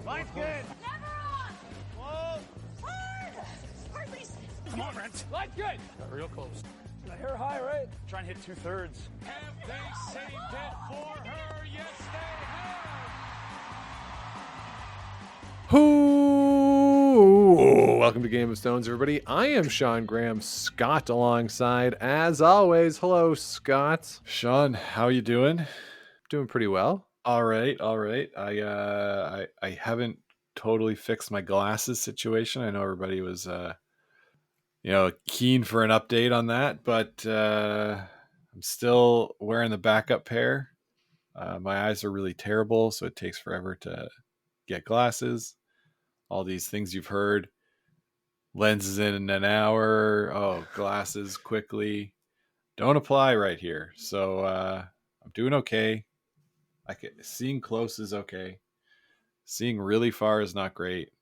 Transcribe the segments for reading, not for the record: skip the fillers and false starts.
Line's good. Never on. Whoa. Hard. Hardly. Come on, Brent. Line's good. Got real close. The hair high, right? Try and hit 2/3. Have they saved it for her? Yes, they have. Who? Welcome to Game of Stones, everybody. I am Sean Graham, Scott alongside, as always. Hello, Scott. Sean, how you doing? Doing pretty well. All right. I haven't totally fixed my glasses situation. I know everybody was keen for an update on that, but I'm still wearing the backup pair. My eyes are really terrible, so it takes forever to get glasses. All these things you've heard. Lenses in an hour. Oh, glasses quickly. Don't apply right here. So I'm doing okay. Seeing close is okay. Seeing really far is not great.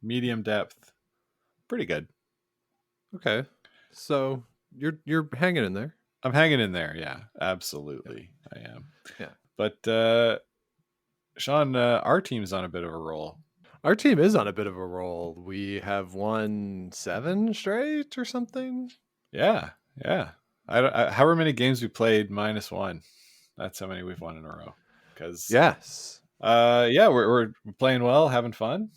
Medium depth, pretty good. Okay, so you're hanging in there. I'm hanging in there. Yeah, absolutely, yeah. I am. Yeah, but Sean, our team's on a bit of a roll. Our team is on a bit of a roll. We have won 7 straight or something. Yeah. However many games we played -1. That's how many we've won in a row. Because yes, we're playing well, having fun.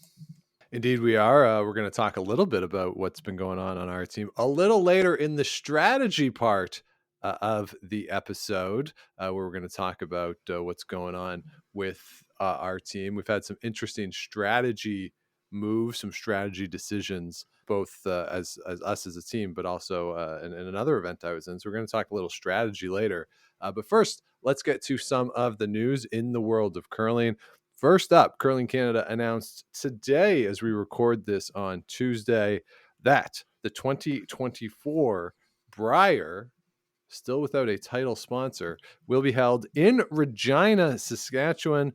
Indeed, we are. We're going to talk a little bit about what's been going on our team a little later in the strategy part of the episode, where we're going to talk about what's going on with our team. We've had some interesting strategy moves, some strategy decisions, both as us as a team, but also in another event I was in. So we're going to talk a little strategy later. But first, let's get to some of the news in the world of curling. First up, Curling Canada announced today, as we record this on Tuesday, that the 2024 Brier, still without a title sponsor, will be held in Regina, Saskatchewan.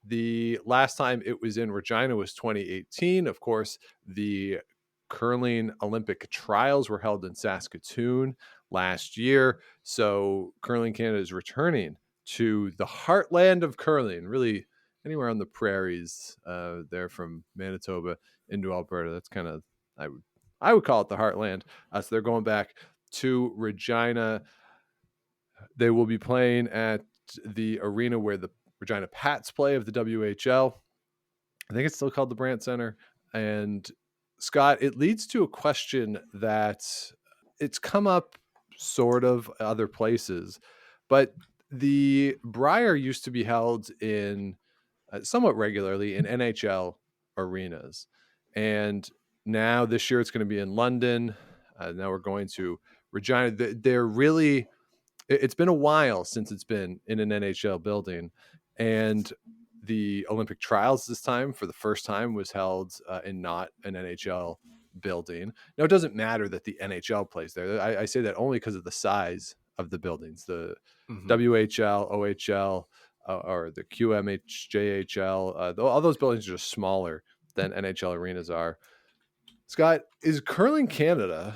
The last time it was in Regina was 2018. Of course, the curling Olympic trials were held in Saskatoon last year. So Curling Canada is returning to the heartland of curling, really anywhere on the prairies there from Manitoba into Alberta. That's kind of, I would call it the heartland. So they're going back to Regina. They will be playing at the arena where the Regina Pats play of the WHL. I think it's still called the Brandt Center. And Scott, it leads to a question that it's come up sort of other places, but the Brier used to be held in somewhat regularly in NHL arenas. And now this year it's going to be in London. Now we're going to Regina. They're really, it's been a while since it's been in an NHL building. And the Olympic trials this time, for the first time, was held in not an NHL building. Now, it doesn't matter that the NHL plays there. I say that only because of the size of the buildings. The WHL, OHL, or the QMH, JHL, all those buildings are just smaller than NHL arenas are. Scott, is Curling Canada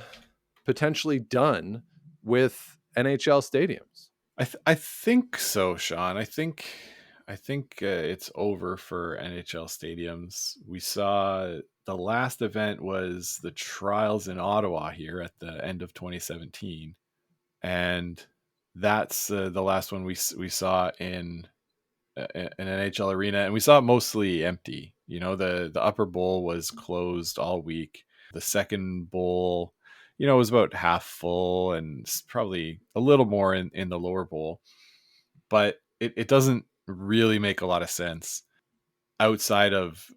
potentially done with NHL stadiums? I think so, Sean. I think it's over for NHL stadiums. We saw the last event was the trials in Ottawa here at the end of 2017, and that's the last one we saw in an NHL arena, and we saw it mostly empty. You know, the upper bowl was closed all week. The second bowl, was about half full, and probably a little more in the lower bowl, but it doesn't really make a lot of sense outside of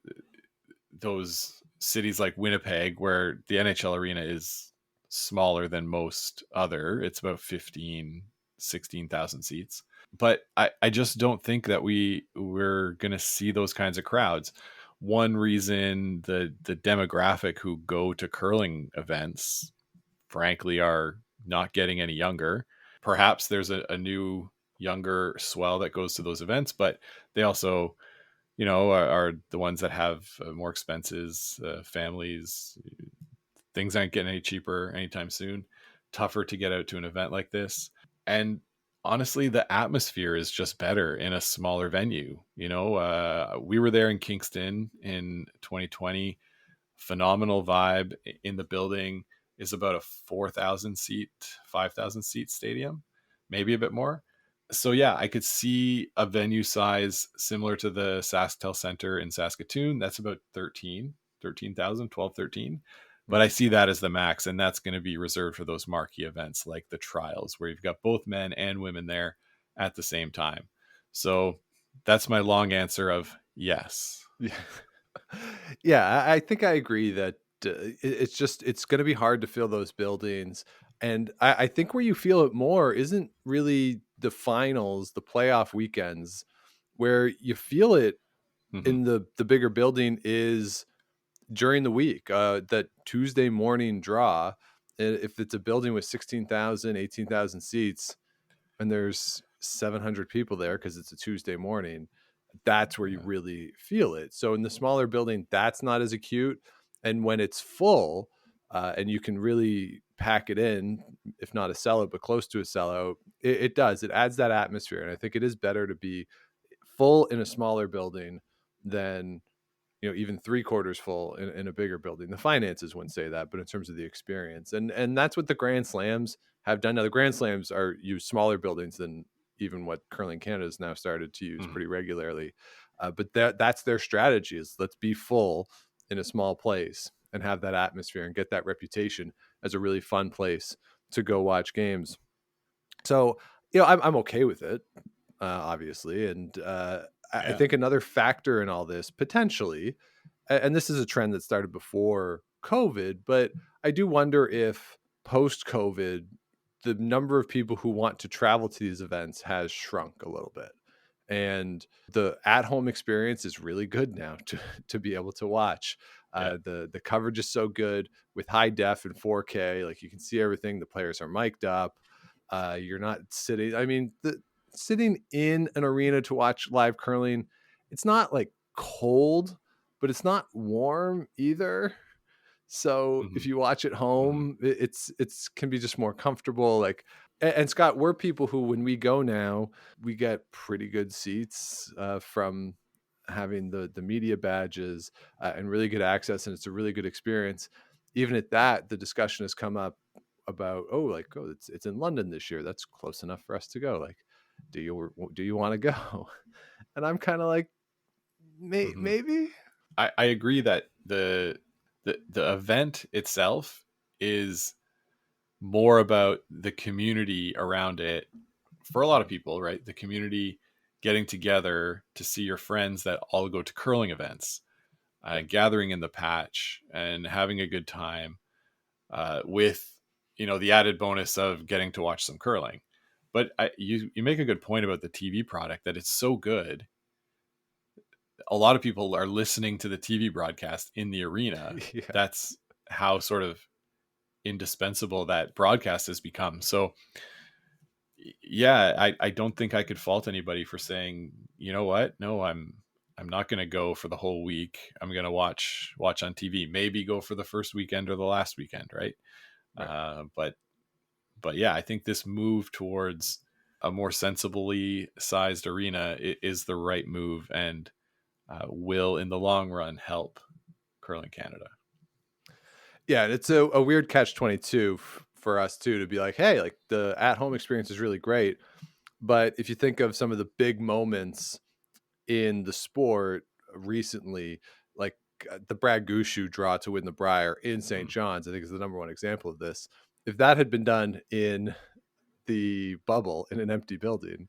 those cities like Winnipeg, where the NHL arena is smaller than most other. It's about 16,000 seats. But I just don't think that we're going to see those kinds of crowds. One reason the demographic who go to curling events, frankly, are not getting any younger. Perhaps there's a new younger swell that goes to those events, but they also, are the ones that have more expenses, families. Things aren't getting any cheaper anytime soon. Tougher to get out to an event like this. And honestly, the atmosphere is just better in a smaller venue. We were there in Kingston in 2020. Phenomenal vibe in the building. Is about a 5,000 seat stadium, maybe a bit more. So yeah, I could see a venue size similar to the SaskTel Center in Saskatoon. That's about 13,000, 12, 13. But I see that as the max, and that's going to be reserved for those marquee events like the trials, where you've got both men and women there at the same time. So that's my long answer of yes. Yeah. Yeah, I think I agree that it's going to be hard to fill those buildings. And I think where you feel it more isn't really the finals, the playoff weekends. Where you feel it in the bigger building is during the week, that Tuesday morning draw. If it's a building with 16,000, 18,000 seats, and there's 700 people there because it's a Tuesday morning, that's where you really feel it. So in the smaller building, that's not as acute. And when it's full, and you can really pack it in, if not a sellout, but close to a sellout, it does. It adds that atmosphere. And I think it is better to be full in a smaller building than even 3/4 full in a bigger building. The finances wouldn't say that, but in terms of the experience, and that's what the Grand Slams have done. Now the Grand Slams are use smaller buildings than even what Curling Canada has now started to use pretty regularly. But that's their strategy: is let's be full in a small place and have that atmosphere and get that reputation as a really fun place to go watch games. So I'm okay with it, obviously, and I think another factor in all this potentially, and this is a trend that started before COVID, but I do wonder if post-COVID, the number of people who want to travel to these events has shrunk a little bit. And the at-home experience is really good now to be able to watch. The coverage is so good with high def and 4K. Like you can see everything. The players are mic'd up. You're not sitting. I mean, sitting in an arena to watch live curling, it's not like cold, but it's not warm either. So if you watch at home, it's can be just more comfortable. Like, and Scott, we're people who, when we go now, we get pretty good seats from having the media badges and really good access, and it's a really good experience. Even at that, the discussion has come up about it's in London this year. That's close enough for us to go. Like, do you want to go? And I'm kind of like, maybe. I agree that the event itself is more about the community around it for a lot of people, right? The community getting together to see your friends that all go to curling events, gathering in the patch and having a good time, with the added bonus of getting to watch some curling. But you make a good point about the TV product, that it's so good. A lot of people are listening to the TV broadcast in the arena. Yeah. That's how sort of indispensable that broadcast has become. So yeah, I don't think I could fault anybody for saying, you know what? No, I'm not going to go for the whole week. I'm going to watch on TV, maybe go for the first weekend or the last weekend. Right. But yeah, I think this move towards a more sensibly sized arena is the right move, and will in the long run help Curling Canada. Yeah, it's a weird catch-22 for us too, to be like, hey, like the at-home experience is really great, but if you think of some of the big moments in the sport recently, like the Brad Gushu draw to win the Brier in St. John's, I think is the number one example of this. If that had been done in the bubble in an empty building,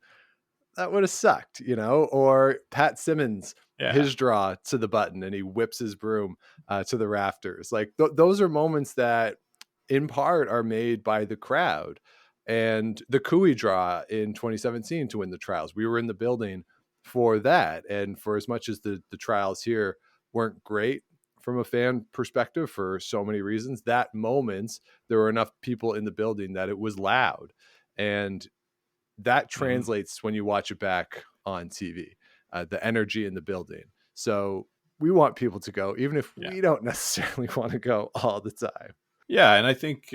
that would have sucked, or Pat Simmons, his draw to the button and he whips his broom to the rafters. Like those are moments that in part are made by the crowd. And the Cooey draw in 2017 to win the trials, we were in the building for that. And for as much as the trials here weren't great from a fan perspective for so many reasons, that moment there were enough people in the building that it was loud. And that translates when you watch it back on TV, the energy in the building. So we want people to go, even if we don't necessarily want to go all the time. Yeah. And I think,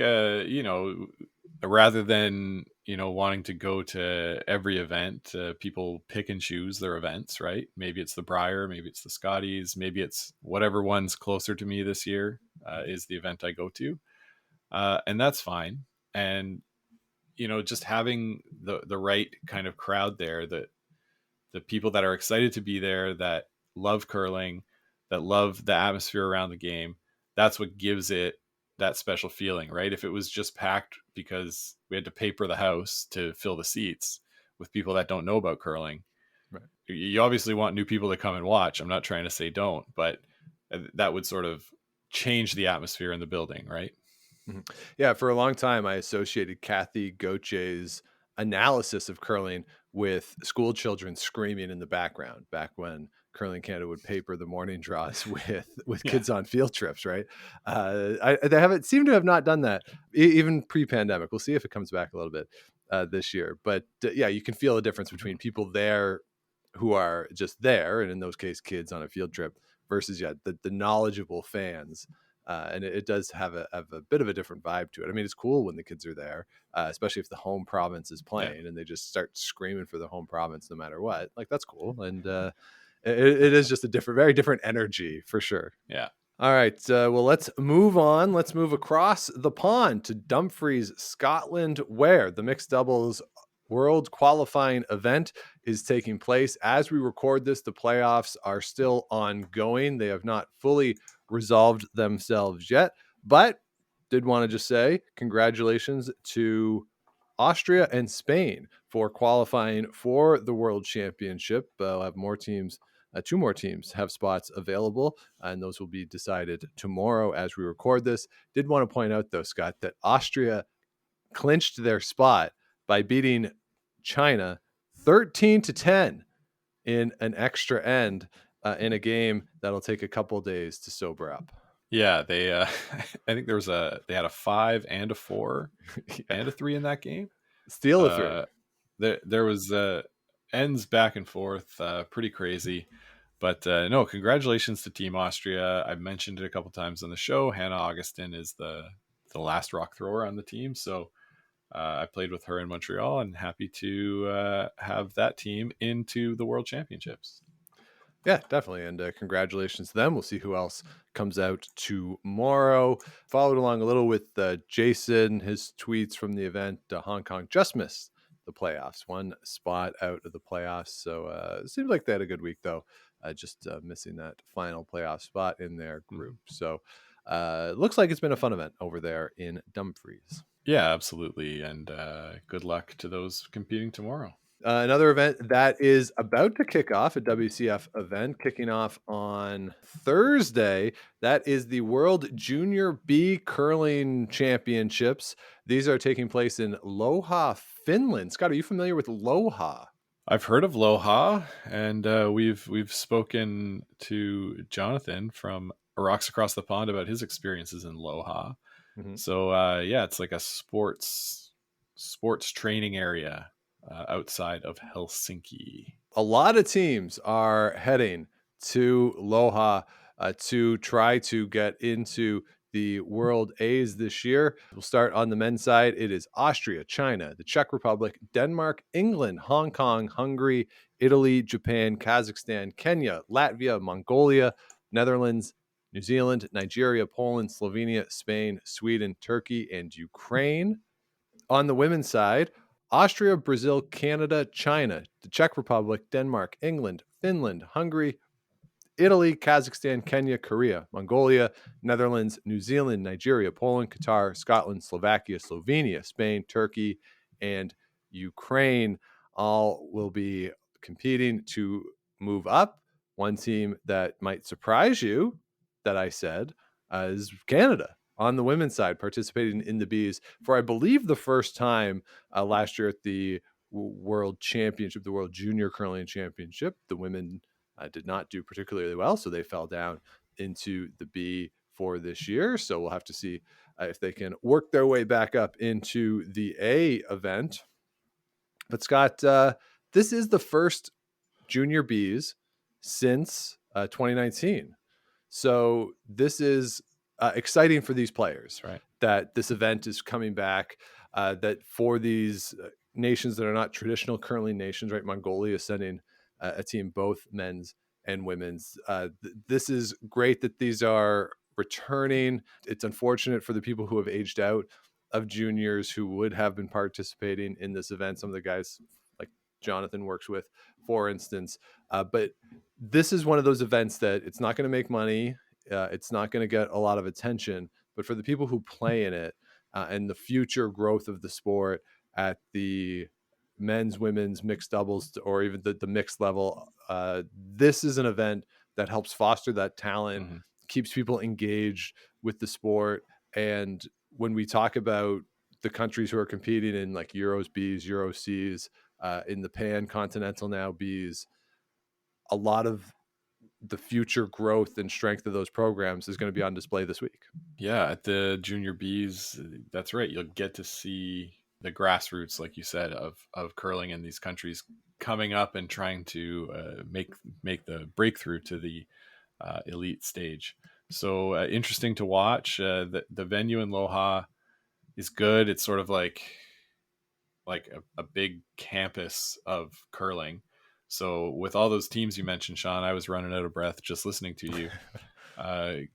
rather than wanting to go to every event. People pick and choose their events, right? Maybe it's the Brier, maybe it's the Scotties, maybe it's whatever one's closer to me this year is the event I go to. And that's fine. And, just having the right kind of crowd there, that the people that are excited to be there, that love curling, that love the atmosphere around the game, that's what gives it that special feeling, right? If it was just packed because we had to paper the house to fill the seats with people that don't know about curling, Right. You obviously want new people to come and watch. I'm not trying to say don't, but that would sort of change the atmosphere in the building, right? Yeah, for a long time, I associated Kathy Gauthier's analysis of curling with school children screaming in the background back when Curling Canada would paper the morning draws with kids on field trips, right? They haven't seemed to have not done that even pre-pandemic. We'll see if it comes back a little bit this year. But yeah, you can feel a difference between people there who are just there, and in those cases, kids on a field trip, versus the knowledgeable fans. And it does have a bit of a different vibe to it. I mean, it's cool when the kids are there, especially if the home province is playing and they just start screaming for the home province no matter what. Like, that's cool. And it is just a very different energy for sure. Yeah. All right. Well, let's move on. Let's move across the pond to Dumfries, Scotland, where the mixed doubles World qualifying event is taking place. As we record this, the playoffs are still ongoing. They have not fully resolved themselves yet, but did want to just say congratulations to Austria and Spain for qualifying for the World Championship. We'll have more teams. Two more teams have spots available, and those will be decided tomorrow as we record this. Did want to point out, though, Scott, that Austria clinched their spot by beating China 13-10 in an extra end in a game that'll take a couple days to sober up. Yeah, they I think they had a 5 and a 4 and a 3 in that game. Steal a 3. There was ends back and forth, pretty crazy. But no, congratulations to Team Austria. I've mentioned it a couple times on the show. Hannah Augustin is the last rock thrower on the team, so I played with her in Montreal, and happy to have that team into the World Championships. Yeah, definitely. And congratulations to them. We'll see who else comes out tomorrow. Followed along a little with Jason, his tweets from the event. Hong Kong just missed the playoffs, one spot out of the playoffs. So it seems like they had a good week, though, just missing that final playoff spot in their group. So looks like it's been a fun event over there in Dumfries. Yeah, absolutely. And good luck to those competing tomorrow. Another event that is about to kick off, a WCF event kicking off on Thursday. That is the World Junior B Curling Championships. These are taking place in Lohja, Finland. Scott, are you familiar with Lohja? I've heard of Lohja, and we've spoken to Jonathan from Rocks Across the Pond about his experiences in Lohja. Mm-hmm. So yeah, it's like a sports training area outside of Helsinki. A lot of teams are heading to Lohja to try to get into the World A's this year. We'll start on the men's side. It is Austria, China, the Czech Republic, Denmark, England, Hong Kong, Hungary, Italy, Japan, Kazakhstan, Kenya, Latvia, Mongolia, Netherlands, New Zealand, Nigeria, Poland, Slovenia, Spain, Sweden, Turkey, and Ukraine. On the women's side, Austria, Brazil, Canada, China, the Czech Republic, Denmark, England, Finland, Hungary, Italy, Kazakhstan, Kenya, Korea, Mongolia, Netherlands, New Zealand, Nigeria, Poland, Qatar, Scotland, Slovakia, Slovenia, Spain, Turkey, and Ukraine all will be competing to move up. One team that might surprise you that I said is Canada on the women's side, participating in the Bs for, I believe, the first time last year at the World Championship, the World Junior Curling Championship. The women did not do particularly well, so they fell down into the B for this year. So we'll have to see if they can work their way back up into the A event. But Scott, this is the first Junior Bs since 2019. So this is exciting for these players, right? That this event is coming back. that for these nations that are not traditional curling nations, right? Mongolia is sending a team, both men's and women's. This is great that these are returning. It's unfortunate for the people who have aged out of juniors who would have been participating in this event. Some of the guys like Jonathan works with, for instance. But this is one of those events that it's not going to make money. It's not going to get a lot of attention. But for the people who play in it and the future growth of the sport at the men's, women's, mixed doubles, or even the mixed level, this is an event that helps foster that talent, keeps people engaged with the sport. And when we talk about the countries who are competing in like Euros Bs, Euro Cs, in the Pan Continental now Bs, a lot of the future growth and strength of those programs is going to be on display this week. Yeah, at the Junior Bs, that's right. You'll get to see the grassroots, like you said, of curling in these countries coming up and trying to make the breakthrough to the elite stage. So interesting to watch. The venue in Loha is good. It's sort of like a big campus of curling. So with all those teams you mentioned, Sean, I was running out of breath just listening to you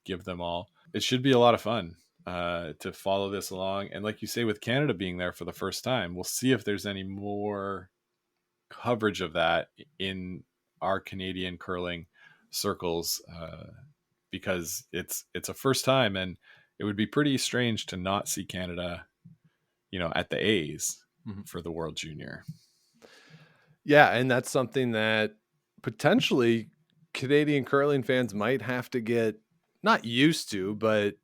give them all. It should be a lot of fun to follow this along. And like you say, with Canada being there for the first time, we'll see if there's any more coverage of that in our Canadian curling circles, because it's a first time, and it would be pretty strange to not see Canada, at the A's for the World Junior. Yeah, and that's something that potentially Canadian curling fans might have to get not used to, but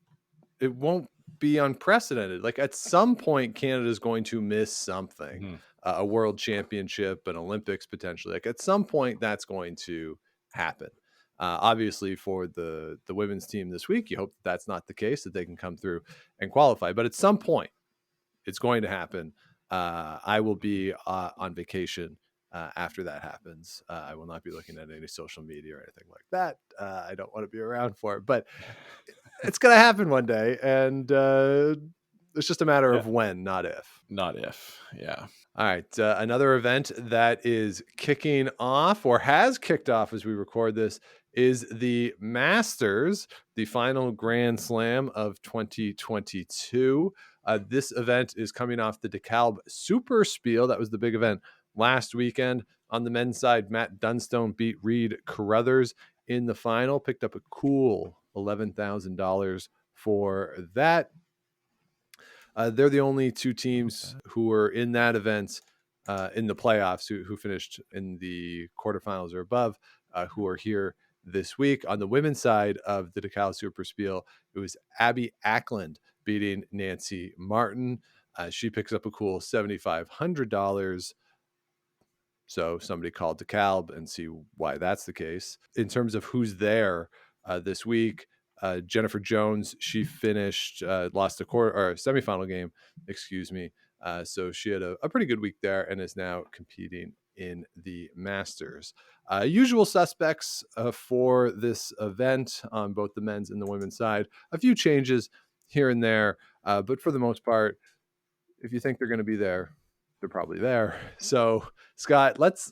it won't be unprecedented. Like at some point, Canada is going to miss something, a world championship, an Olympics potentially. Like at some point, that's going to happen. Obviously, for the women's team this week, you hope that's not the case, that they can come through and qualify. But at some point, it's going to happen. I will be on vacation after that happens. I will not be looking at any social media or anything like that. I don't want to be around for it, but it's going to happen one day. And it's just a matter of when, not if. Not if. Yeah. All right. Another event that is kicking off, or has kicked off as we record this, is the Masters, the final Grand Slam of 2022. This event is coming off the DeKalb Super Spiel. That was the big event last weekend. On the men's side, Matt Dunstone beat Reed Carruthers in the final, picked up a cool $11,000 for that. They're the only two teams who were in that event in the playoffs who finished in the quarterfinals or above, who are here this week. On the women's side of the DeKalb Super Spiel, it was Abby Ackland beating Nancy Martin. She picks up a cool $7,500. So somebody called DeKalb and see why that's the case. In terms of who's there this week, Jennifer Jones, she finished, lost a quarter or semifinal game, excuse me. So she had a pretty good week there and is now competing in the Masters. Usual suspects for this event on both the men's and the women's side. A few changes here and there, but for the most part, if you think they're going to be there, they're probably there. So, Scott, let's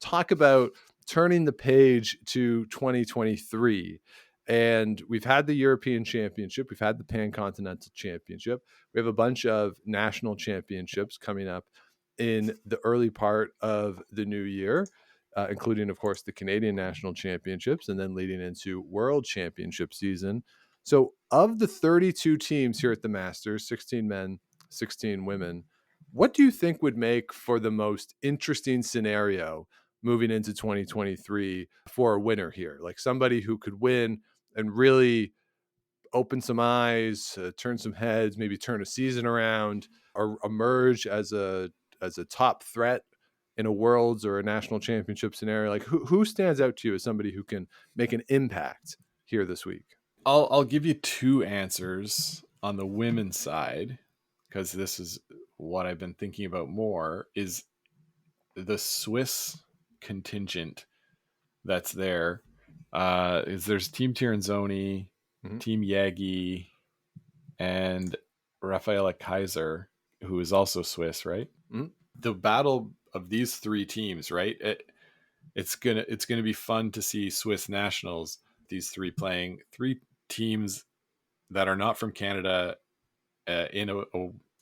talk about turning the page to 2023. And we've had the European Championship. We've had the Pan-Continental Championship. We have a bunch of national championships coming up in the early part of the new year, including, of course, the Canadian National Championships, and then leading into World Championship season. So of the 32 teams here at the Masters, 16 men, 16 women, what do you think would make for the most interesting scenario moving into 2023 for a winner here? Like somebody who could win and really open some eyes, turn some heads, maybe turn a season around, or emerge as a top threat in a world's or a national championship scenario. Like who stands out to you as somebody who can make an impact here this week? I'll give you two answers on the women's side, because this is what I've been thinking about more, is the Swiss contingent that's there. There's Team Tiranzoni, Team Yagi, and Rafaela Kaiser. who is also Swiss, right? Mhm. The battle of these three teams, right? It's gonna be fun to see Swiss nationals, these three playing three teams that are not from Canada in a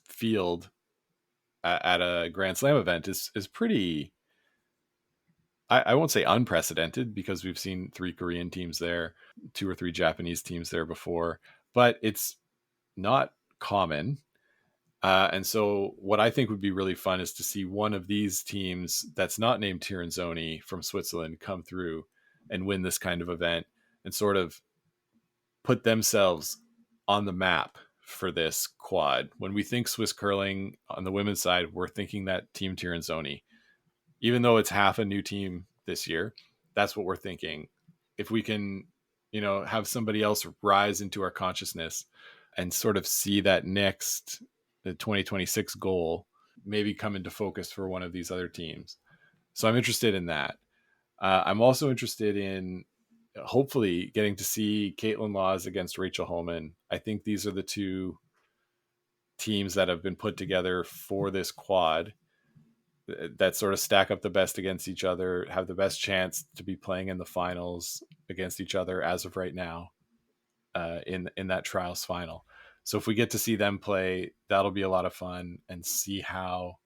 field at a Grand Slam event is pretty. I won't say unprecedented because we've seen 3 Korean teams there, 2 or 3 Japanese teams there before, but it's not common. And so what I think would be really fun is to see one of these teams that's not named Tiranzoni from Switzerland come through and win this kind of event and sort of put themselves on the map for this quad. When we think Swiss curling on the women's side, we're thinking that Team Tiranzoni. Even though it's half a new team this year, that's what we're thinking. If we can, have somebody else rise into our consciousness and sort of see that next the 2026 goal maybe come into focus for one of these other teams. So I'm interested in that. I'm also interested in hopefully getting to see Caitlin Laws against Rachel Homan. I think these are the two teams that have been put together for this quad that sort of stack up the best against each other, have the best chance to be playing in the finals against each other as of right now in that trials final. So if we get to see them play, that'll be a lot of fun, and see how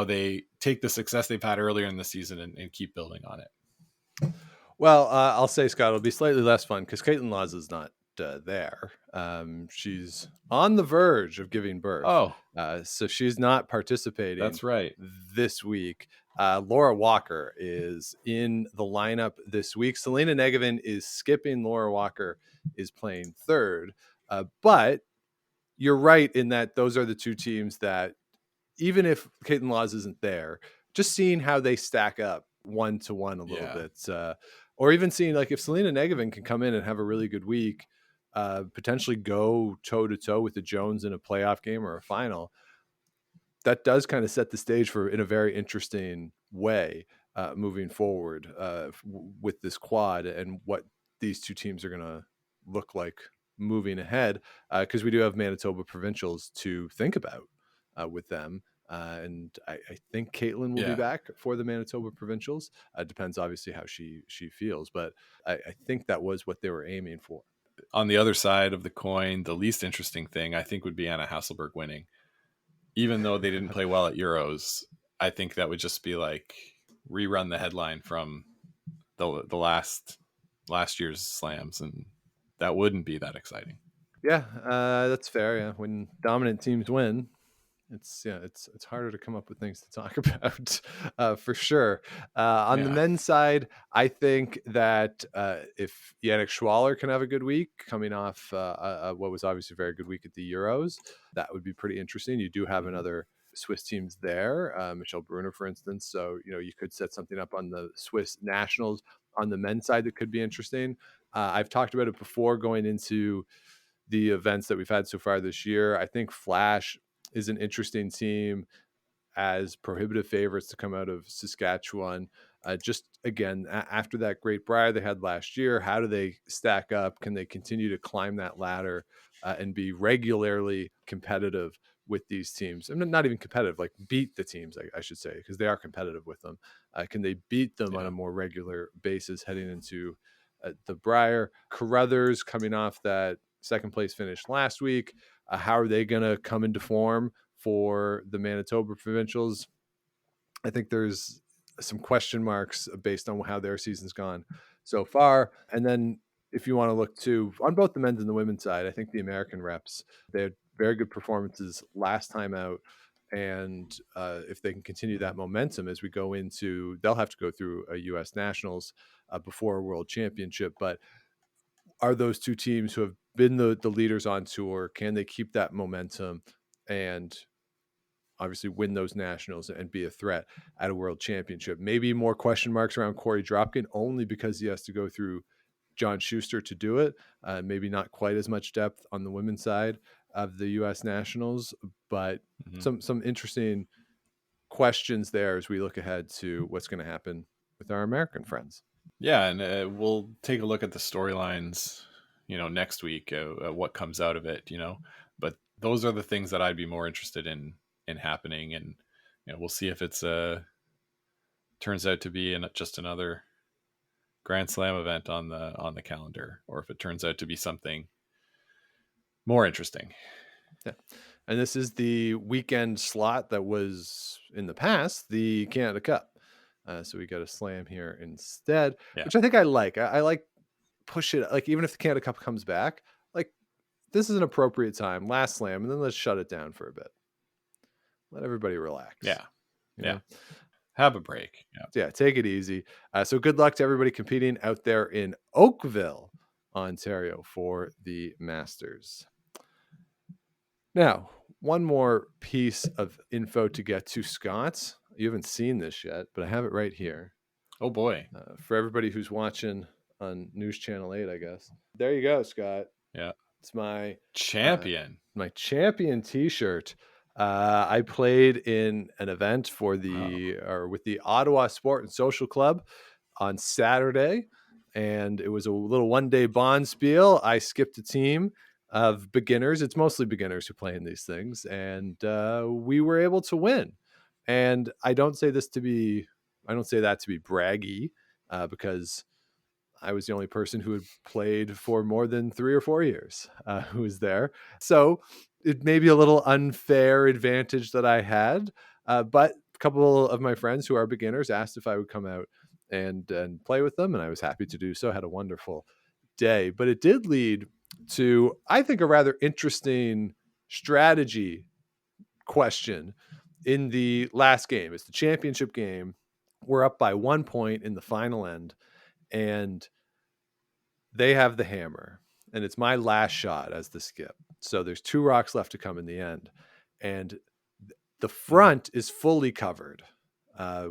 they take the success they've had earlier in the season and keep building on it. Well, I'll say, Scott, it'll be slightly less fun because Caitlin Laws is not there. She's on the verge of giving birth. Oh, so she's not participating. That's right. This week. Laura Walker is in the lineup this week. Selena Negevin is skipping. Laura Walker is playing third. But you're right in that those are the two teams that, even if Caitlin Laws isn't there, just seeing how they stack up 1-to-1 a little bit, or even seeing like if Selena Negevin can come in and have a really good week, potentially go toe to toe with the Jones in a playoff game or a final, that does kind of set the stage for in a very interesting way moving forward with this quad and what these two teams are going to look like moving ahead, because we do have Manitoba provincials to think about with them. And I think Caitlin will be back for the Manitoba provincials. Depends obviously how she feels, but I think that was what they were aiming for. On the other side of the coin, the least interesting thing I think would be Anna Hasselberg winning. Even though they didn't play well at Euros, I think that would just be like rerun the headline from the last year's slams, and that wouldn't be that exciting. Yeah, that's fair. Yeah, when dominant teams win, it's harder to come up with things to talk about for sure. On the men's side, I think that if Yannick Schwaller can have a good week coming off what was obviously a very good week at the Euros, that would be pretty interesting. You do have another Swiss teams there, Michelle Brunner, for instance. So, you could set something up on the Swiss nationals on the men's side that could be interesting. I've talked about it before going into the events that we've had so far this year. I think Flash is an interesting team as prohibitive favorites to come out of Saskatchewan. Just again, after that great Brier they had last year, how do they stack up? Can they continue to climb that ladder and be regularly competitive with these teams? And not even competitive, like beat the teams, I should say, because they are competitive with them. Can they beat them on a more regular basis heading into the Brier? Carruthers coming off that second place finish last week. How are they going to come into form for the Manitoba provincials? I think there's some question marks based on how their season's gone so far. And then if you want to look to on both the men's and the women's side, I think the American reps, they had very good performances last time out. And if they can continue that momentum as we go into, they'll have to go through a U.S. Nationals before a World Championship. But are those two teams who have been the leaders on tour, can they keep that momentum and obviously win those nationals and be a threat at a World Championship? Maybe more question marks around Corey Dropkin only because he has to go through John Schuster to do it. Maybe not quite as much depth on the women's side of the U.S. Nationals, but some interesting questions there as we look ahead to what's going to happen with our American friends. Yeah, and we'll take a look at the storylines, next week, what comes out of it, but those are the things that I'd be more interested in in happening, and we'll see if it's turns out to be just another Grand Slam event on the calendar, or if it turns out to be something more interesting. Yeah. And this is the weekend slot that was in the past the Canada Cup. So we got a slam here instead, which I think I like. I like push it, like even if the Canada Cup comes back, like this is an appropriate time, last slam, and then let's shut it down for a bit. Let everybody relax. Yeah. You know? Have a break. Yeah, take it easy. So good luck to everybody competing out there in Oakville, Ontario for the Masters. Now, one more piece of info to get to, Scott. You haven't seen this yet, but I have it right here. Oh boy. For everybody who's watching on News Channel 8, I guess. There you go, Scott. Yeah. It's my champion. My champion t-shirt. I played in an event for with the Ottawa Sport and Social Club on Saturday, and it was a little one-day bond spiel. I skipped a team of beginners. It's mostly beginners who play in these things, and we were able to win. And I don't say that to be braggy, because I was the only person who had played for more than 3 or 4 years who was there. So it may be a little unfair advantage that I had, but a couple of my friends who are beginners asked if I would come out and play with them, and I was happy to do so. Had a wonderful day. But it did lead to, I think, a rather interesting strategy question in the last game. It's the championship game. We're up by 1 point in the final end, and they have the hammer, and it's my last shot as the skip. So there's 2 rocks left to come in the end, and the front is fully covered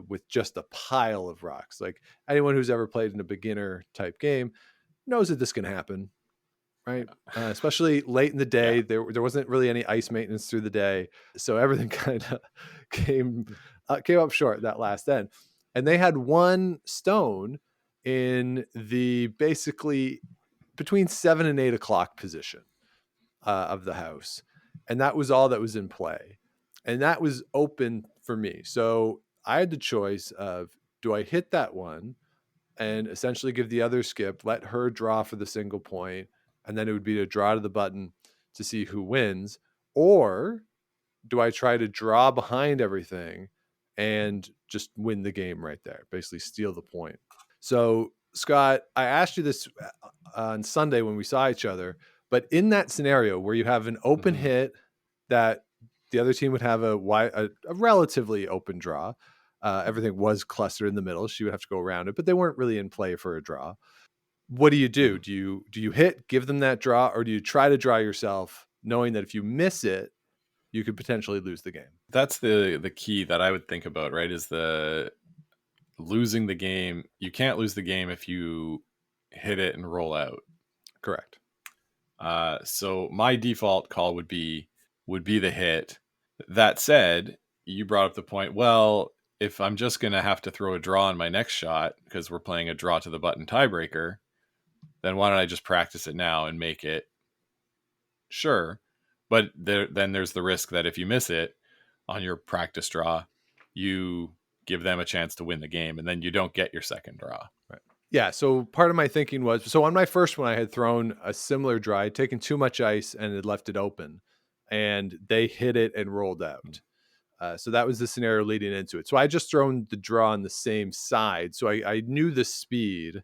with just a pile of rocks. Like anyone who's ever played in a beginner type game knows that this can happen, right? Especially late in the day. Yeah. There wasn't really any ice maintenance through the day, so everything kind of came up short that last end. And they had 1 stone in the basically between 7 and 8 o'clock position of the house. And that was all that was in play. And that was open for me. So I had the choice of, do I hit that one and essentially give the other skip, let her draw for the single point, and then it would be to draw to the button to see who wins? Or do I try to draw behind everything and just win the game right there, basically steal the point? So, Scott, I asked you this on Sunday when we saw each other, but in that scenario where you have an open hit that the other team would have a relatively open draw, everything was clustered in the middle. She would have to go around it, but they weren't really in play for a draw. What do you do? Do you hit, give them that draw, or do you try to draw yourself, knowing that if you miss it, you could potentially lose the game? That's the key that I would think about, right? Is the losing the game. You can't lose the game if you hit it and roll out. Correct. So my default call would be the hit. That said, you brought up the point, well, if I'm just going to have to throw a draw on my next shot because we're playing a draw to the button tiebreaker, then why don't I just practice it now and make it? Sure. But then there's the risk that if you miss it on your practice draw, you give them a chance to win the game, and then you don't get your second draw. Right. Yeah. So part of my thinking was, so on my first one, I had thrown a similar draw. I'd taken too much ice and had left it open, and they hit it and rolled out. So that was the scenario leading into it. So I just thrown the draw on the same side. So I knew the speed.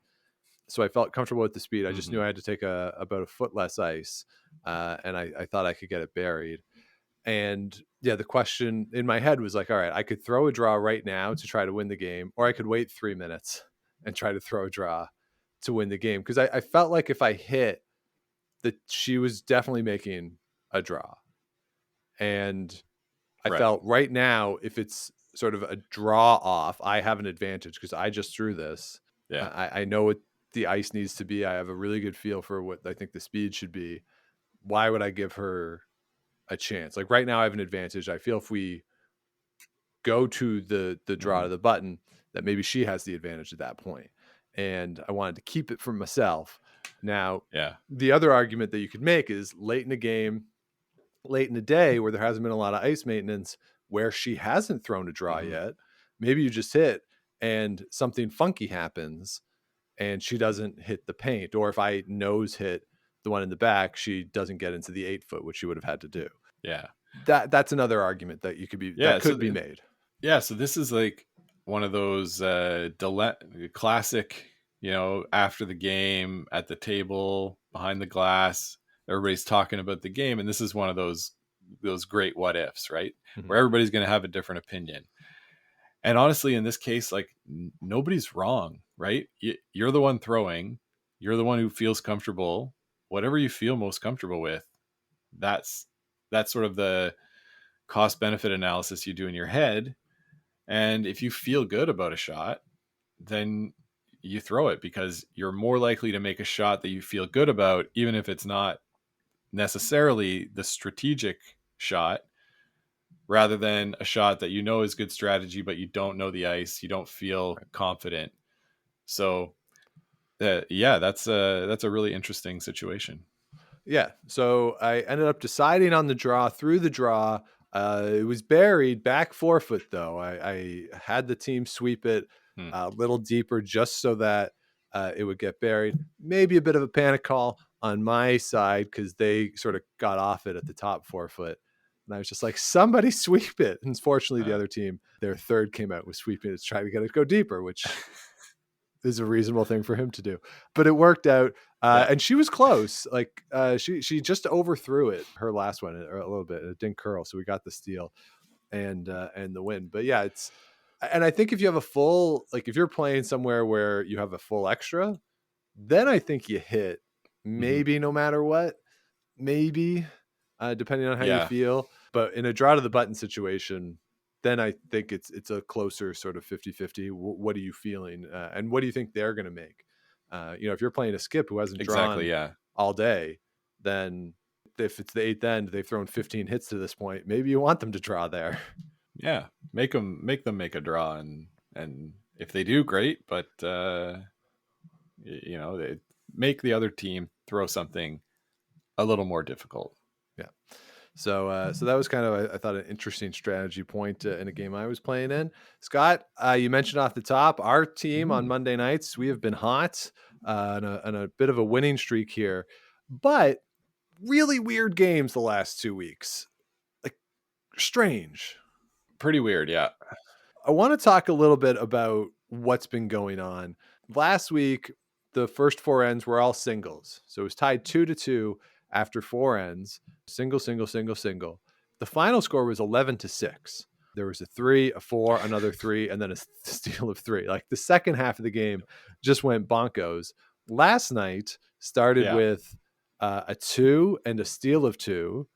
So I felt comfortable with the speed. I just knew I had to take about a foot less ice. And I thought I could get it buried. And yeah, the question in my head was like, all right, I could throw a draw right now to try to win the game, or I could wait 3 minutes and try to throw a draw to win the game. Because I felt like if I hit, that she was definitely making a draw. And I felt right now, if it's sort of a draw off, I have an advantage because I just threw this. Yeah. I know what the ice needs to be. I have a really good feel for what I think the speed should be. Why would I give her a chance? Like right now I have an advantage. I feel if we go to the draw to the button, that maybe she has the advantage at that point. And I wanted to keep it for myself. Now, the other argument that you could make is late in the game, late in the day where there hasn't been a lot of ice maintenance, where she hasn't thrown a draw Mhm. yet. Maybe you just hit and something funky happens and she doesn't hit the paint. Or if I nose hit the one in the back, she doesn't get into the 8-foot, which she would have had to do. Yeah. That's another argument that Yeah. could be made. Yeah. So this is like one of those classic, after the game at the table behind the glass, everybody's talking about the game. And this is one of those great what ifs, right? Mhm. Where everybody's going to have a different opinion. And honestly, in this case, like nobody's wrong, right? You're the one throwing. You're the one who feels comfortable. Whatever you feel most comfortable with, that's sort of the cost benefit analysis you do in your head. And if you feel good about a shot, then you throw it because you're more likely to make a shot that you feel good about, even if it's not necessarily the strategic shot, rather than a shot that is good strategy, but you don't know the ice, you don't feel confident. So, that's a really interesting situation. Yeah. So I ended up deciding on the draw through the draw. It was buried back 4-foot though. I had the team sweep it a little deeper just so that it would get buried. Maybe a bit of a panic call on my side because they sort of got off it at the top 4-foot. And I was just like, somebody sweep it. And fortunately, the other team, their third came out with sweeping it to try to get it to go deeper, which is a reasonable thing for him to do. But it worked out. And she was close. Like she just overthrew it, her last one, a little bit. It didn't curl. So we got the steal and the win. But yeah, and I think if you have a full, like if you're playing somewhere where you have a full extra, then I think you hit maybe no matter what, maybe depending on how you feel. But in a draw to the button situation, then I think it's a closer sort of 50-50. What are you feeling? And what do you think they're going to make? If you're playing a skip who hasn't drawn all day, then if it's the 8th end, they've thrown 15 hits to this point. Maybe you want them to draw there. Yeah. Make them make a draw. And if they do, great. But, they make the other team throw something a little more difficult. Yeah. So that was kind of, I thought, an interesting strategy point in a game I was playing in. Scott, you mentioned off the top, our team on Monday nights, we have been hot on a bit of a winning streak here, but really weird games the last 2 weeks. Like strange. Pretty weird, yeah. I want to talk a little bit about what's been going on. Last week, the first 4 ends were all singles. So it was tied 2-2 after 4 ends. Single. The final score was 11-6. There was a 3, a 4, another 3, and then a steal of 3. Like the second half of the game just went bonkos. Last night started with a 2 and a steal of 2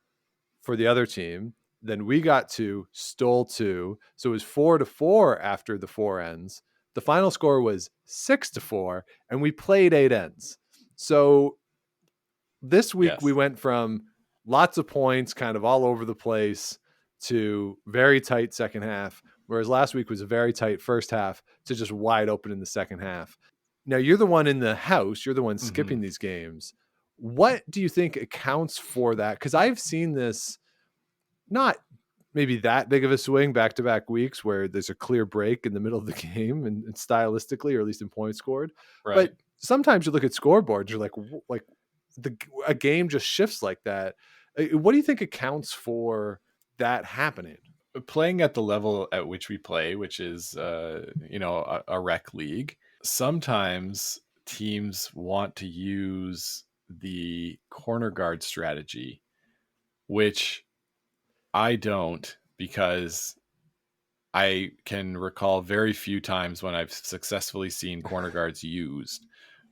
for the other team. Then we got 2, stole 2. So it was 4-4 after the 4 ends. The final score was 6-4, and we played 8 ends. So this week we went from lots of points kind of all over the place to very tight second half, whereas last week was a very tight first half to just wide open in the second half. Now you're the one in the house. You're the one skipping these games. What do you think accounts for that? Because I've seen this not maybe that big of a swing back-to-back weeks where there's a clear break in the middle of the game and stylistically, or at least in points scored. Right. But sometimes you look at scoreboards, you're like a game just shifts like that. What do you think accounts for that happening? Playing at the level at which we play, which is, a rec league, sometimes teams want to use the corner guard strategy, which I don't, because I can recall very few times when I've successfully seen corner guards used,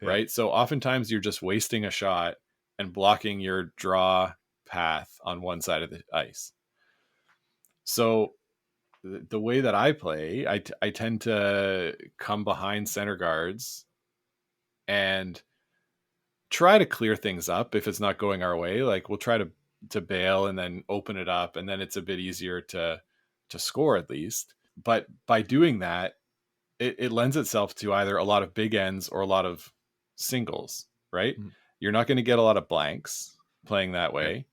right? So oftentimes you're just wasting a shot and blocking your draw path on one side of the ice. So the way that I play, I tend to come behind center guards and try to clear things up if it's not going our way. Like we'll try to bail and then open it up, and then it's a bit easier to score at least. But by doing that, it lends itself to either a lot of big ends or a lot of singles, right? Mm-hmm. You're not going to get a lot of blanks playing that way.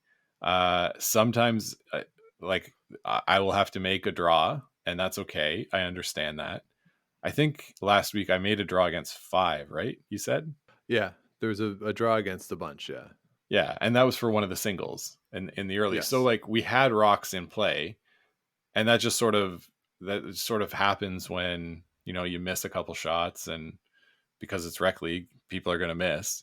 Sometimes like I will have to make a draw, and that's okay. I understand that. I think last week I made a draw against 5, right? You said? Yeah, there was a draw against a bunch. Yeah. Yeah, and that was for one of the singles in the early. Yes. So like we had rocks in play, and that sort of happens when you miss a couple shots, and because it's rec league, people are going to miss,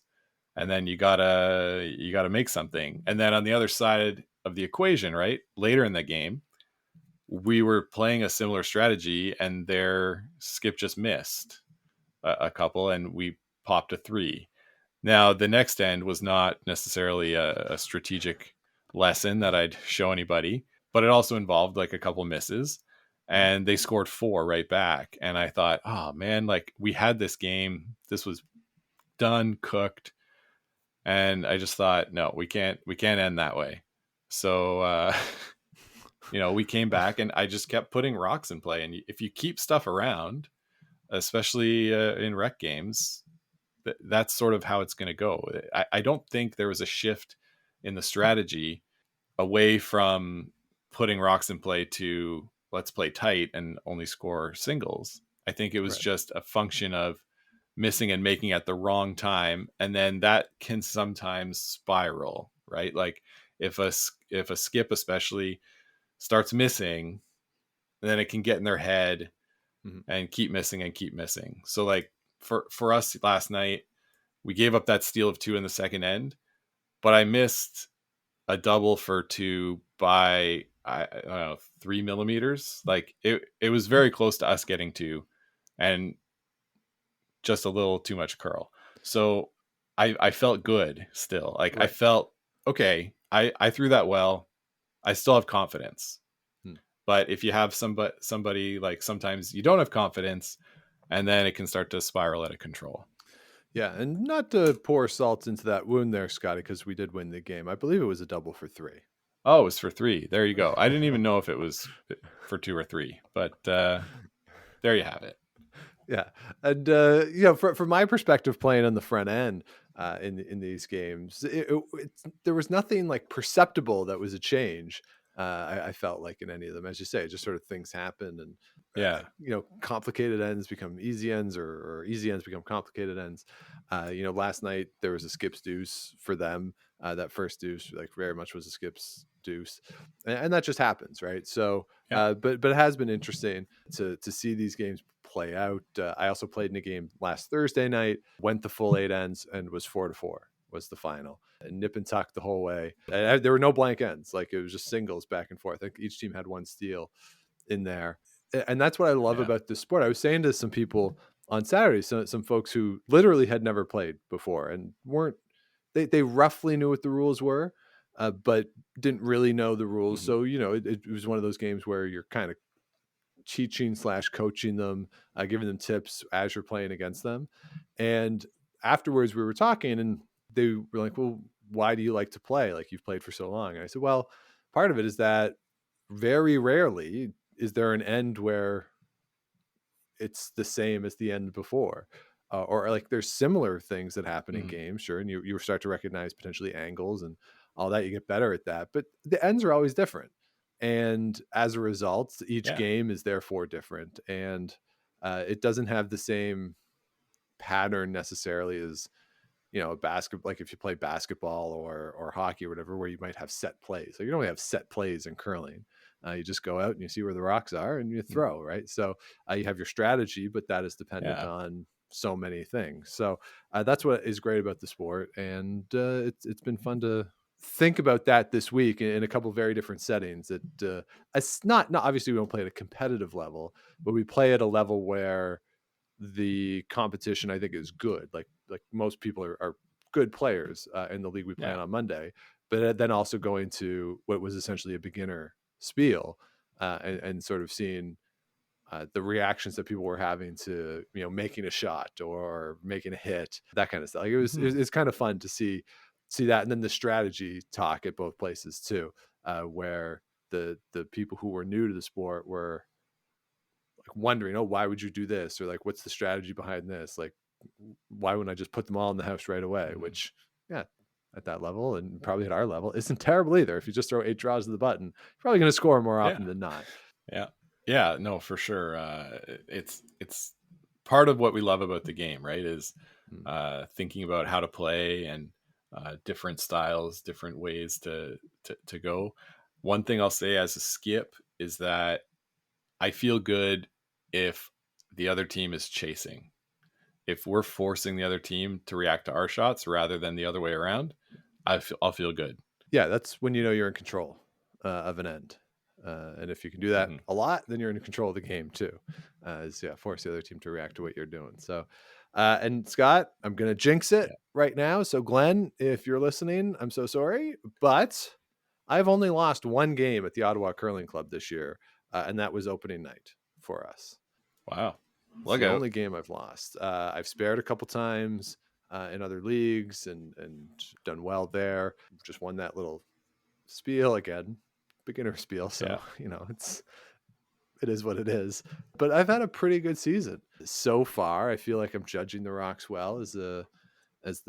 and then you gotta make something. And then on the other side of the equation, right, later in the game, we were playing a similar strategy, and their skip just missed a couple, and we popped a 3. Now, the next end was not necessarily a strategic lesson that I'd show anybody, but it also involved like a couple misses, and they scored 4 right back. And I thought, oh man, like we had this game, this was done, cooked. And I just thought, no, we can't end that way. So, we came back, and I just kept putting rocks in play. And if you keep stuff around, especially in rec games, that's sort of how it's going to go. I don't think there was a shift in the strategy away from putting rocks in play to let's play tight and only score singles. I think it was just a function of missing and making at the wrong time, and then that can sometimes spiral, right? Like if a skip especially starts missing, then it can get in their head and keep missing. So like for us last night, we gave up that steal of 2 in the second end, but I missed a double for 2 by I don't know, 3 millimeters. Like it was very close to us getting 2, and just a little too much curl. So I felt good still. Like I felt okay. I threw that well. I still have confidence. But if you have somebody like, sometimes you don't have confidence, and then it can start to spiral out of control. Yeah, and not to pour salt into that wound there, Scotty, because we did win the game. I believe it was a double for 3. Oh, it was for 3. There you go. I didn't even know if it was for 2 or 3, but there you have it. Yeah, and from my perspective, playing on the front end in these games, there was nothing like perceptible that was a change. I felt like in any of them, as you say, just sort of things happen, and complicated ends become easy ends, or easy ends become complicated ends. Last night there was a skips deuce for them. That first deuce, like, very much was a skips deuce, and that just happens, right? So, but it has been interesting to see these games play out. I also played in a game last Thursday night, went the full 8 ends, and was 4-4 was the final, and nip and tuck the whole way. And there were no blank ends. Like, it was just singles back and forth. I think each team had 1 steal in there. And that's what I love about this sport. I was saying to some people on Saturday, some folks who literally had never played before and they roughly knew what the rules were, but didn't really know the rules. So, it was one of those games where you're kind of teaching / coaching them, giving them tips as you're playing against them. And afterwards we were talking, and they were like, well, why do you like to play? Like, you've played for so long. And I said, well, part of it is that very rarely is there an end where it's the same as the end before, or like there's similar things that happen in games. Sure. And you start to recognize potentially angles and all that. You get better at that, but the ends are always different. And as a result, each game is therefore different. And it doesn't have the same pattern necessarily as, basketball. Like if you play basketball or hockey or whatever, where you might have set plays. So you don't really have set plays in curling. You just go out and you see where the rocks are and you throw, right? So you have your strategy, but that is dependent on so many things. So that's what is great about the sport. And it's been fun to think about that this week in a couple of very different settings. That it's not obviously we don't play at a competitive level, but we play at a level where the competition, I think, is good. Like most people are good players in the league we play on Monday, but then also going to what was essentially a beginner spiel and sort of seeing the reactions that people were having to, making a shot or making a hit, that kind of stuff. Like it's kind of fun to see that. And then the strategy talk at both places too, where the people who were new to the sport were like wondering, oh, why would you do this? Or like, what's the strategy behind this? Like, why wouldn't I just put them all in the house right away? Which, at that level, and probably at our level, isn't terrible either. If you just throw 8 draws to the button, you're probably going to score more often than not. Yeah, no, for sure. It's part of what we love about the game, right? Is thinking about how to play and different styles, different ways to go. One thing I'll say as a skip is that I feel good if the other team is chasing. If we're forcing the other team to react to our shots rather than the other way around, I'll feel good. Yeah, that's when you know you're in control of an end. And if you can do that a lot, then you're in control of the game too. Force the other team to react to what you're doing. So, and Scott, I'm going to jinx it right now. So Glenn, if you're listening, I'm so sorry, but I've only lost 1 game at the Ottawa Curling Club this year. And that was opening night for us. Wow. It's the only game I've lost. I've spared a couple times in other leagues and done well there. Just won that little spiel again. Beginner spiel, so it is what it is. But I've had a pretty good season so far. I feel like I'm judging the rocks well as the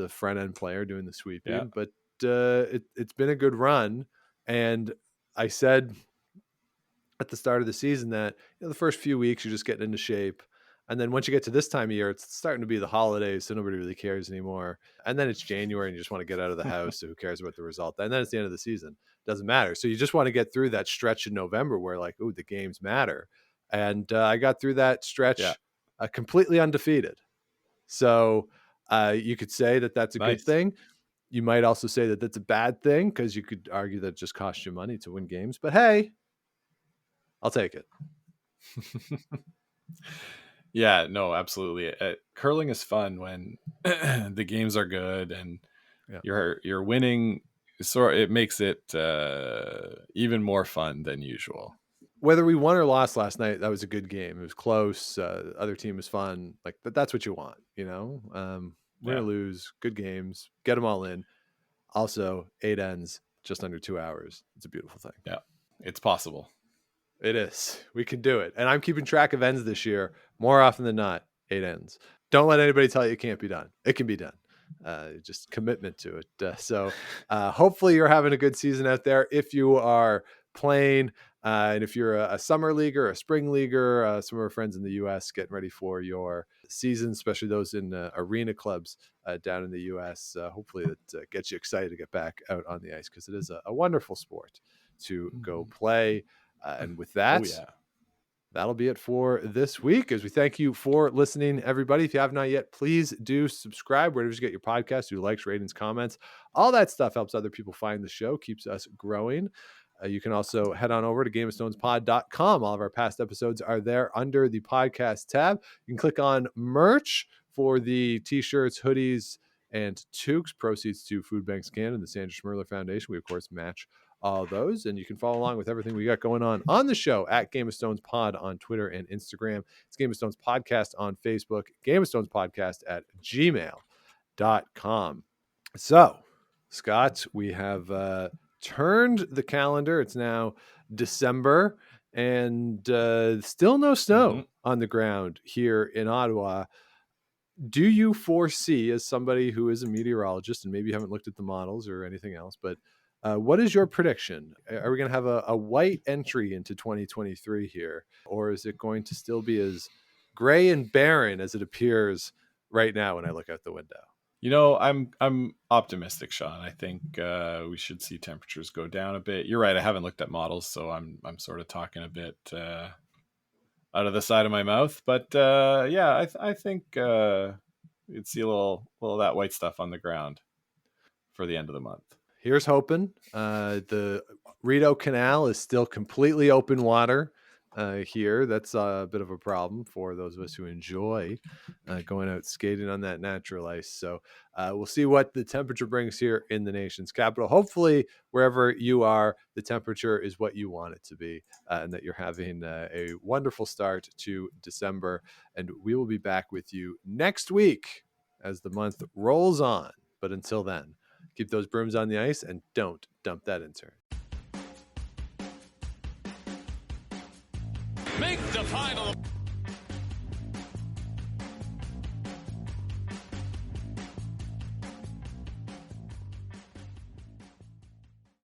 front end player doing the sweeping. But it's been a good run, and I said at the start of the season that the first few weeks you're just getting into shape. And then once you get to this time of year, it's starting to be the holidays, so nobody really cares anymore. And then it's January and you just want to get out of the house, so who cares about the result? And then it's the end of the season. Doesn't matter. So you just want to get through that stretch in November where the games matter. And I got through that stretch completely undefeated. So you could say that that's a good thing. You might also say that that's a bad thing because you could argue that it just costs you money to win games. But hey, I'll take it. Yeah, no, absolutely. Curling is fun when the games are good and you're winning. So it makes it even more fun than usual. Whether we won or lost last night, that was a good game. It was close. Other team was fun. But that's what you want, Win or lose, good games, get them all in. Also, 8 ends, just under 2 hours. It's a beautiful thing. Yeah, it's possible. It is. We can do it. And I'm keeping track of ends this year. More often than not, 8 ends. Don't let anybody tell you it can't be done. It can be done. Just commitment to it. So hopefully you're having a good season out there. If you are playing, and if you're a summer leaguer, a spring leaguer, some of our friends in the U.S. getting ready for your season, especially those in arena clubs down in the U.S., hopefully that gets you excited to get back out on the ice because it is a wonderful sport to go play. And with that, that'll be it for this week. As we thank you for listening, everybody. If you have not yet, please do subscribe wherever you get your podcast. Do likes, ratings, comments. All that stuff helps other people find the show, keeps us growing. You can also head on over to GameOfStonesPod.com. All of our past episodes are there under the podcast tab. You can click on merch for the t-shirts, hoodies, and toques. Proceeds to Food Banks Canada and the Sandra Schmerler Foundation. We, of course, match all those, and you can follow along with everything we got going on the show at Game of Stones Pod on Twitter and Instagram. It's Game of Stones Podcast on Facebook, Game of Stones Podcast at gmail.com. So, Scott, we have turned the calendar. It's now December, and still no snow on the ground here in Ottawa. Do you foresee, as somebody who is a meteorologist, and maybe you haven't looked at the models or anything else, but what is your prediction? Are we going to have a white entry into 2023 here, or is it going to still be as gray and barren as it appears right now when I look out the window? I'm optimistic, Sean. I think we should see temperatures go down a bit. You're right. I haven't looked at models, so I'm sort of talking a bit out of the side of my mouth. But I think you'd see a little of that white stuff on the ground for the end of the month. Here's hoping. The Rideau Canal is still completely open water here. That's a bit of a problem for those of us who enjoy going out skating on that natural ice. So we'll see what the temperature brings here in the nation's capital. Hopefully, wherever you are, the temperature is what you want it to be, and that you're having a wonderful start to December. And we will be back with you next week as the month rolls on. But until then, keep those brooms on the ice and don't dump that intern. Make the final.